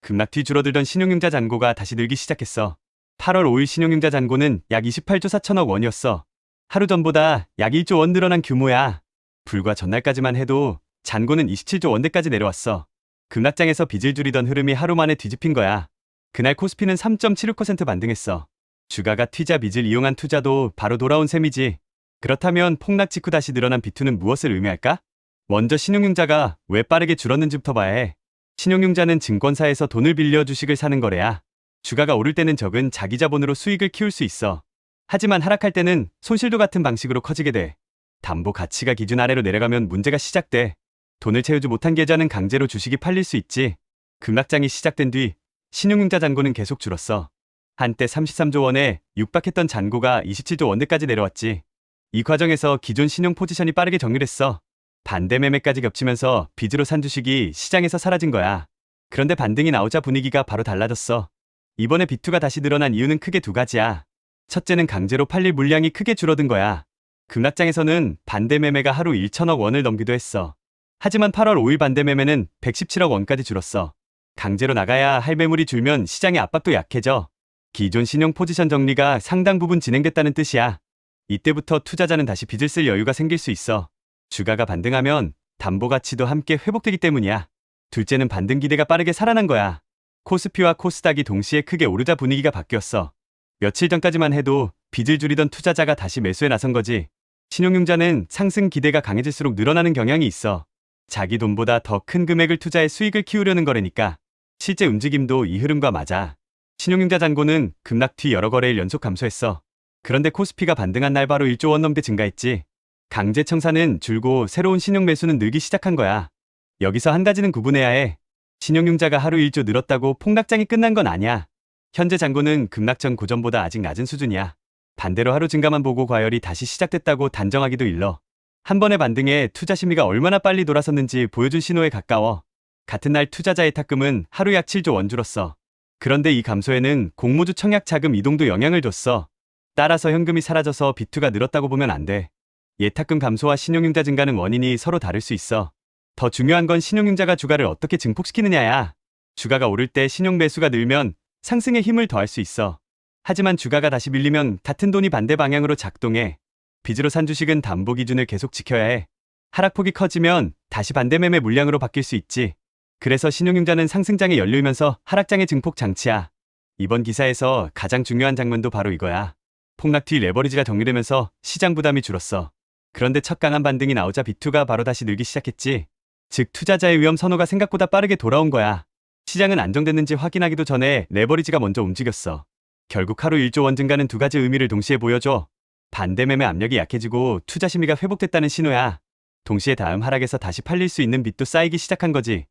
급락뒤 줄어들던 신용융자 잔고가 다시 늘기 시작했어. 8월 5일 신용융자 잔고는 약 28조 4천억 원이었어. 하루 전보다 약 1조 원 늘어난 규모야. 불과 전날까지만 해도 잔고는 27조 원대까지 내려왔어. 급락장에서 빚을 줄이던 흐름이 하루 만에 뒤집힌 거야. 그날 코스피는 3.76% 반등했어. 주가가 튀자 빚을 이용한 투자도 바로 돌아온 셈이지. 그렇다면 폭락 직후 다시 늘어난 비투는 무엇을 의미할까? 먼저 신용융자가 왜 빠르게 줄었는지부터 봐야 해. 신용융자는 증권사에서 돈을 빌려 주식을 사는 거래야. 주가가 오를 때는 적은 자기 자본으로 수익을 키울 수 있어. 하지만 하락할 때는 손실도 같은 방식으로 커지게 돼. 담보 가치가 기준 아래로 내려가면 문제가 시작돼. 돈을 채우지 못한 계좌는 강제로 주식이 팔릴 수 있지. 급락장이 시작된 뒤 신용융자 잔고는 계속 줄었어. 한때 33조 원에 육박했던 잔고가 27조 원대까지 내려왔지. 이 과정에서 기존 신용 포지션이 빠르게 정리됐어. 반대 매매까지 겹치면서 빚으로 산 주식이 시장에서 사라진 거야. 그런데 반등이 나오자 분위기가 바로 달라졌어. 이번에 비투가 다시 늘어난 이유는 크게 두 가지야. 첫째는 강제로 팔릴 물량이 크게 줄어든 거야. 급락장에서는 반대 매매가 하루 1천억 원을 넘기도 했어. 하지만 8월 5일 반대 매매는 117억 원까지 줄었어. 강제로 나가야 할 매물이 줄면 시장의 압박도 약해져. 기존 신용 포지션 정리가 상당 부분 진행됐다는 뜻이야. 이때부터 투자자는 다시 빚을 쓸 여유가 생길 수 있어. 주가가 반등하면 담보 가치도 함께 회복되기 때문이야. 둘째는 반등 기대가 빠르게 살아난 거야. 코스피와 코스닥이 동시에 크게 오르자 분위기가 바뀌었어. 며칠 전까지만 해도 빚을 줄이던 투자자가 다시 매수에 나선 거지. 신용융자는 상승 기대가 강해질수록 늘어나는 경향이 있어. 자기 돈보다 더 큰 금액을 투자해 수익을 키우려는 거래니까. 실제 움직임도 이 흐름과 맞아. 신용융자 잔고는 급락 뒤 여러 거래일 연속 감소했어. 그런데 코스피가 반등한 날 바로 1조 원 넘게 증가했지. 강제 청산은 줄고 새로운 신용 매수는 늘기 시작한 거야. 여기서 한 가지는 구분해야 해. 신용융자가 하루 1조 늘었다고 폭락장이 끝난 건 아니야. 현재 잔고는 급락 전 고점보다 아직 낮은 수준이야. 반대로 하루 증가만 보고 과열이 다시 시작됐다고 단정하기도 일러. 한 번의 반등에 투자 심리가 얼마나 빨리 돌아섰는지 보여준 신호에 가까워. 같은 날 투자자의 탁금은 하루 약 7조 원 줄었어. 그런데 이 감소에는 공모주 청약 자금 이동도 영향을 줬어. 따라서 현금이 사라져서 비투가 늘었다고 보면 안 돼. 예탁금 감소와 신용융자 증가는 원인이 서로 다를 수 있어. 더 중요한 건 신용융자가 주가를 어떻게 증폭시키느냐야. 주가가 오를 때 신용 매수가 늘면 상승에 힘을 더할 수 있어. 하지만 주가가 다시 밀리면 같은 돈이 반대 방향으로 작동해. 빚으로 산 주식은 담보 기준을 계속 지켜야 해. 하락폭이 커지면 다시 반대 매매 물량으로 바뀔 수 있지. 그래서 신용융자는 상승장에 열리면서 하락장의 증폭 장치야. 이번 기사에서 가장 중요한 장면도 바로 이거야. 폭락 뒤 레버리지가 정리되면서 시장 부담이 줄었어. 그런데 첫 강한 반등이 나오자 비투가 바로 다시 늘기 시작했지. 즉 투자자의 위험 선호가 생각보다 빠르게 돌아온 거야. 시장은 안정됐는지 확인하기도 전에 레버리지가 먼저 움직였어. 결국 하루 1조 원 증가는 두 가지 의미를 동시에 보여줘. 반대 매매 압력이 약해지고 투자 심리가 회복됐다는 신호야. 동시에 다음 하락에서 다시 팔릴 수 있는 빚도 쌓이기 시작한 거지.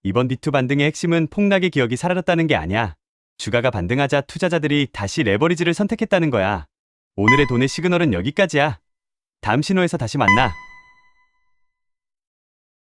이번 비투 반등의 핵심은 폭락의 기억이 사라졌다는 게 아니야. 주가가 반등하자 투자자들이 다시 레버리지를 선택했다는 거야. 오늘의 돈의 시그널은 여기까지야. 다음 신호에서 다시 만나.